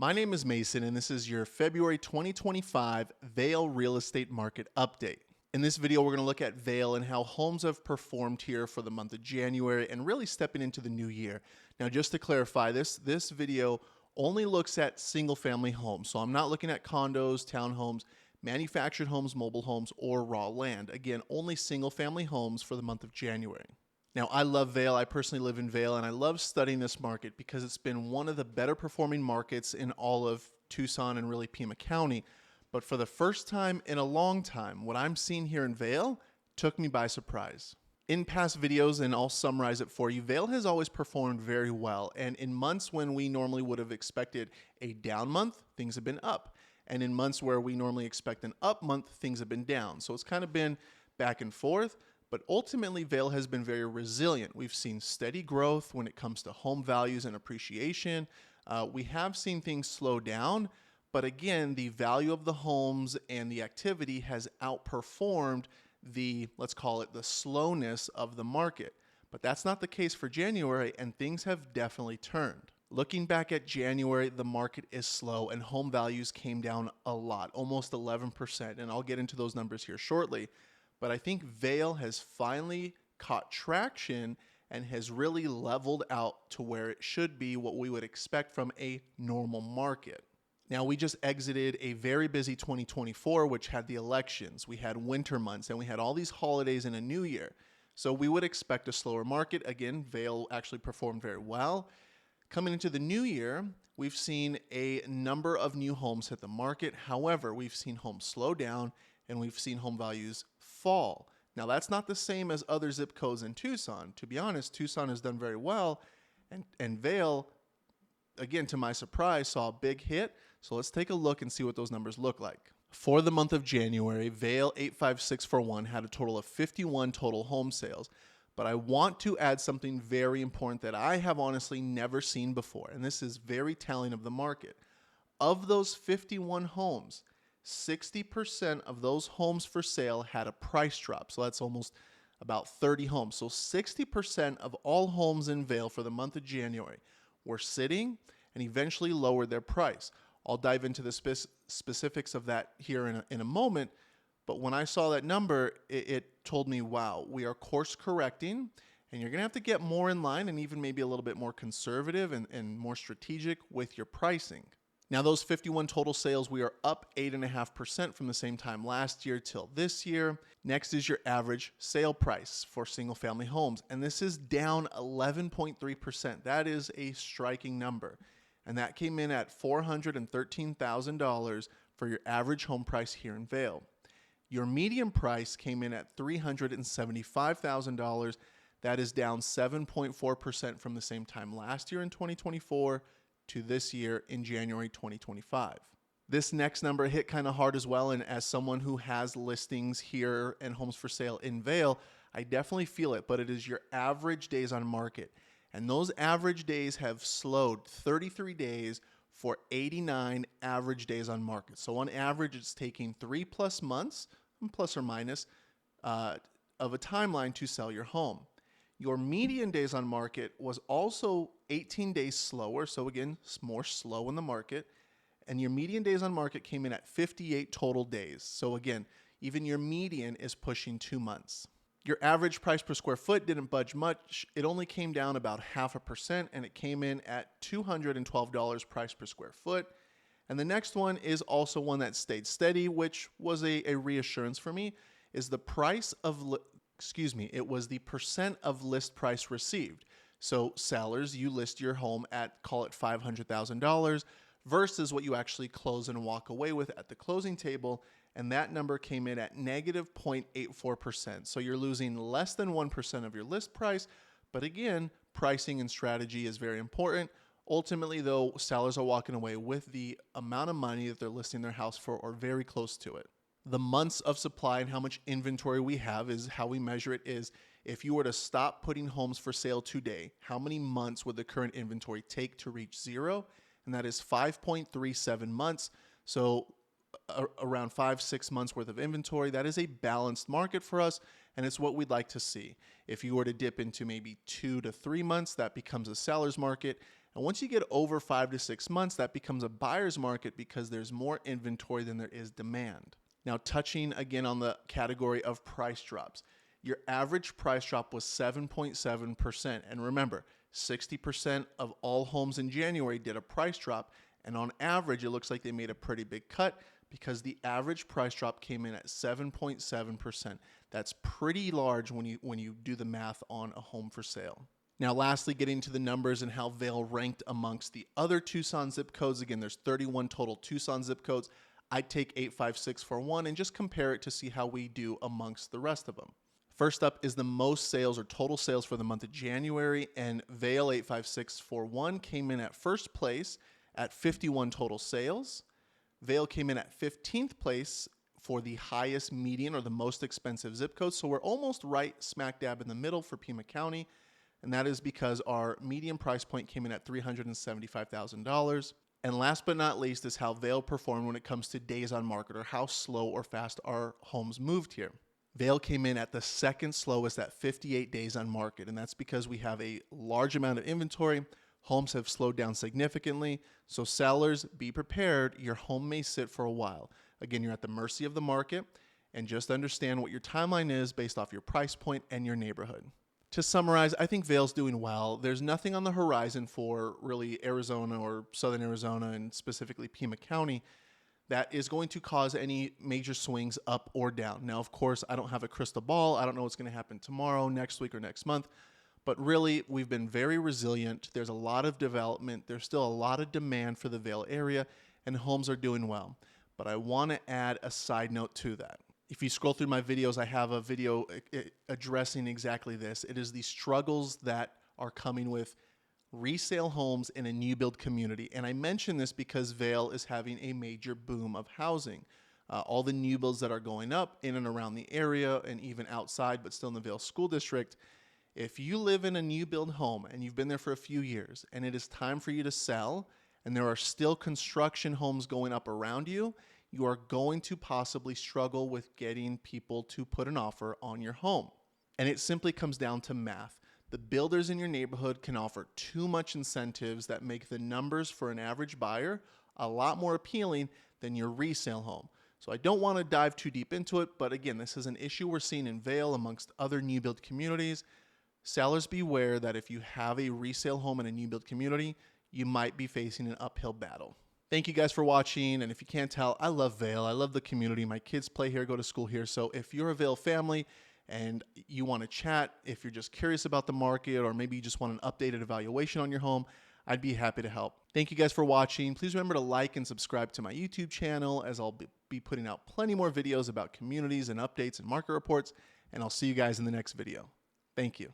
My name is Mason, and this is your February 2025 Vail real estate market update. In this video, we're going to look at Vail and how homes have performed here for the month of January and really stepping into the new year. Now, just to clarify, this video only looks at single-family homes. So I'm not looking at condos, townhomes, manufactured homes, mobile homes, or raw land. Again, only single-family homes for the month of January. Now, I love Vail. I personally live in Vail, and I love studying this market because it's been one of the better performing markets in all of Tucson and really Pima County. But for the first time in a long time, what I'm seeing here in Vail took me by surprise. In past videos, and I'll summarize it for you, Vail has always performed very well. And in months when we normally would have expected a down month, things have been up. And in months where we normally expect an up month, things have been down. So it's kind of been back and forth. But ultimately, Vail has been very resilient. We've seen steady growth when it comes to home values and appreciation. We have seen things slow down, but again, the value of the homes and the activity has outperformed the, let's call it the slowness of the market. But that's not the case for January, and things have definitely turned. Looking back at January, the market is slow and home values came down a lot, almost 11%. And I'll get into those numbers here shortly. But I think Vail has finally caught traction and has really leveled out to where it should be, what we would expect from a normal market. Now, we just exited a very busy 2024, which had the elections. We had winter months and we had all these holidays and a new year. So we would expect a slower market. Again, Vail actually performed very well. Coming into the new year, we've seen a number of new homes hit the market. However, we've seen homes slow down and we've seen home values fall. Now, that's not the same as other zip codes in Tucson. To be honest, Tucson has done very well, and Vail, again, to my surprise, saw a big hit. So let's take a look and see what those numbers look like. For the month of January, Vail 85641 had a total of 51 total home sales. But I want to add something very important that I have honestly never seen before, and this is very telling of the market. Of those 51 homes, 60% of those homes for sale had a price drop. So that's almost about 30 homes. So 60% of all homes in Vail for the month of January were sitting and eventually lowered their price. I'll dive into the specifics of that here in a moment. But when I saw that number, it told me, wow, we are course correcting, and you're going to have to get more in line and even maybe a little bit more conservative and more strategic with your pricing. Now, those 51 total sales, we are up 8.5% from the same time last year till this year. Next is your average sale price for single family homes, and this is down 11.3%. That is a striking number, and that came in at $413,000 for your average home price here in Vail. Your median price came in at $375,000. That is down 7.4% from the same time last year in 2024 to this year in January 2025. This next number hit kind of hard as well, and as someone who has listings here and homes for sale in Vail, I definitely feel it, but it is your average days on market. And those average days have slowed 33 days for 89 average days on market. So on average, it's taking 3+ months, plus or minus, of a timeline to sell your home. Your median days on market was also 18 days slower. So again, more slow in the market. And your median days on market came in at 58 total days. So again, even your median is pushing 2 months. Your average price per square foot didn't budge much. It only came down about 0.5%, and it came in at $212 price per square foot. And the next one is also one that stayed steady, which was a reassurance for me, is the price of it was the percent of list price received. So sellers, you list your home at, call it $500,000 versus what you actually close and walk away with at the closing table. And that number came in at negative 0.84%. So you're losing less than 1% of your list price. But again, pricing and strategy is very important. Ultimately, though, sellers are walking away with the amount of money that they're listing their house for or very close to it. The months of supply and how much inventory we have is how we measure it is if you were to stop putting homes for sale today, how many months would the current inventory take to reach zero? And that is 5.37 months. So around 5-6 months worth of inventory. That is a balanced market for us, and it's what we'd like to see. If you were to dip into maybe 2 to 3 months, that becomes a seller's market. And once you get over 5 to 6 months, that becomes a buyer's market because there's more inventory than there is demand. Now, touching again on the category of price drops, your average price drop was 7.7%. And remember, 60% of all homes in January did a price drop. And on average, it looks like they made a pretty big cut because the average price drop came in at 7.7%. That's pretty large when you do the math on a home for sale. Now, lastly, getting to the numbers and how Vail ranked amongst the other Tucson zip codes. Again, there's 31 total Tucson zip codes. I'd take 85641 and just compare it to see how we do amongst the rest of them. First up is the most sales or total sales for the month of January, and Vail 85641 came in at first place at 51 total sales. Vail came in at 15th place for the highest median or the most expensive zip code. So we're almost right smack dab in the middle for Pima County. And that is because our median price point came in at $375,000. And last but not least is how Vail performed when it comes to days on market, or how slow or fast our homes moved here. Vail came in at the second slowest at 58 days on market. And that's because we have a large amount of inventory. Homes have slowed down significantly. So sellers, be prepared. Your home may sit for a while. Again, you're at the mercy of the market, and just understand what your timeline is based off your price point and your neighborhood. To summarize, I think Vail's doing well. There's nothing on the horizon for really Arizona or Southern Arizona, and specifically Pima County, that is going to cause any major swings up or down. Now, of course, I don't have a crystal ball. I don't know what's going to happen tomorrow, next week, or next month. But really, we've been very resilient. There's a lot of development. There's still a lot of demand for the Vail area, and homes are doing well. But I want to add a side note to that. If you scroll through my videos, I have a video addressing exactly this. It is the struggles that are coming with resale homes in a new build community. And I mention this because Vail is having a major boom of housing. All the new builds that are going up in and around the area and even outside, but still in the Vail School District. If you live in a new build home and you've been there for a few years and it is time for you to sell, and there are still construction homes going up around you, you are going to possibly struggle with getting people to put an offer on your home. And it simply comes down to math. The builders in your neighborhood can offer too much incentives that make the numbers for an average buyer a lot more appealing than your resale home. So I don't want to dive too deep into it, but again, this is an issue we're seeing in Vail amongst other new build communities. Sellers, beware that if you have a resale home in a new build community, you might be facing an uphill battle. Thank you guys for watching, and if you can't tell, I love Vail. I love the community. My kids play here, go to school here. So if you're a Vail family and you want to chat, if you're just curious about the market, or maybe you just want an updated evaluation on your home, I'd be happy to help. Thank you guys for watching. Please remember to like and subscribe to my YouTube channel, as I'll be putting out plenty more videos about communities and updates and market reports, and I'll see you guys in the next video. Thank you.